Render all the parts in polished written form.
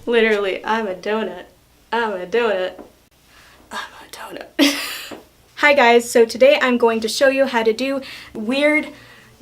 Literally, I'm a donut. I'm a donut. I'm a donut. Hi guys, so today I'm going to show you how to do weird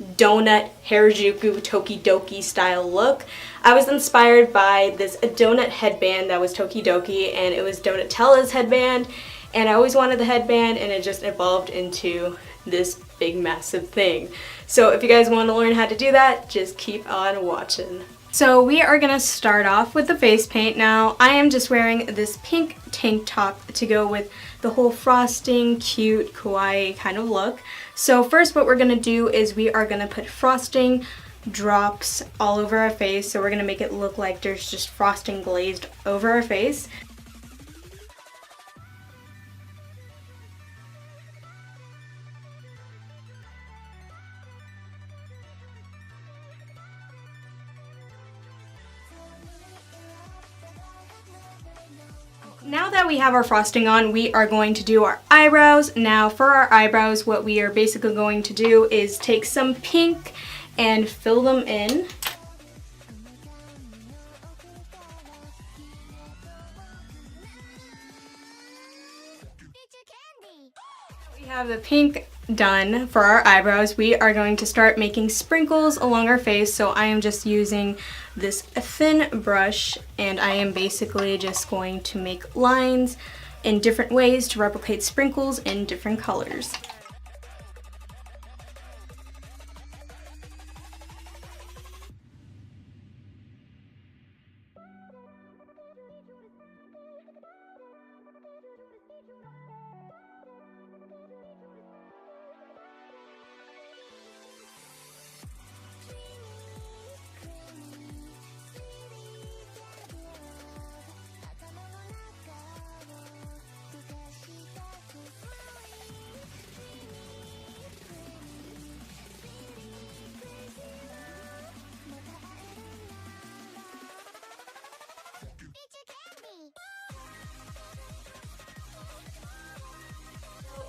donut Harajuku Tokidoki style look. I was inspired by this donut headband that was Tokidoki, and it was Donatella's headband, and I always wanted the headband, and it just evolved into this big massive thing. So if you guys want to learn how to do that, just keep on watching. So we are going to start off with the face paint. Now I am just wearing this pink tank top to go with the whole frosting, cute, kawaii kind of look. So first what we're going to do is we are going to put frosting drops all over our face. So we're going to make it look like there's just frosting glazed over our face. Now that we have our frosting on, we are going to do our eyebrows. Now for our eyebrows, what we are basically going to do is take some pink and fill them in. We have the pink done for our eyebrows. We are going to start making sprinkles along our face. So I am just using this thin brush, and I am basically just going to make lines in different ways to replicate sprinkles in different colors.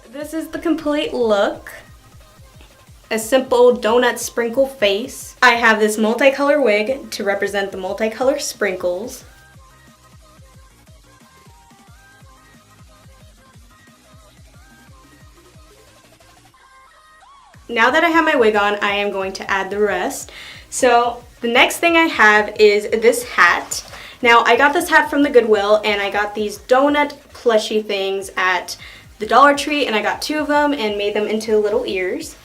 This is the complete look. A simple donut sprinkle face. I have this multicolor wig to represent the multicolor sprinkles. Now that I have my wig on, I am going to add the rest. So the next thing I have is this hat. Now I got this hat from the Goodwill, and I got these donut plushy things at the Dollar Tree, and I got 2 of them and made them into little ears.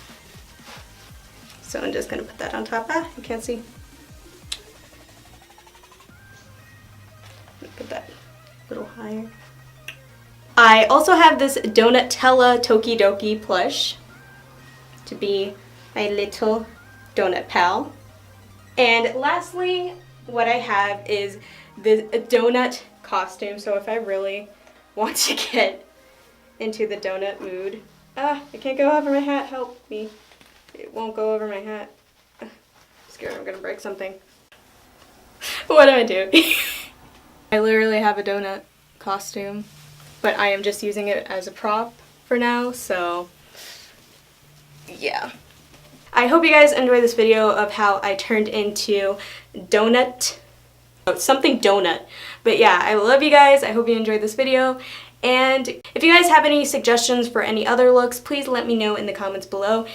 So I'm just gonna put that on top. You can't see. Put that a little higher. I also have this Donatella Tokidoki plush to be my little donut pal. And lastly, what I have is the donut costume. So if I really want to get into the donut mood. I can't go over my hat, help me. It won't go over my hat. I'm scared I'm gonna break something. What do I do? I literally have a donut costume, but I am just using it as a prop for now, so yeah. I hope you guys enjoyed this video of how I turned into something donut. But yeah, I love you guys. I hope you enjoyed this video. And if you guys have any suggestions for any other looks, please let me know in the comments below.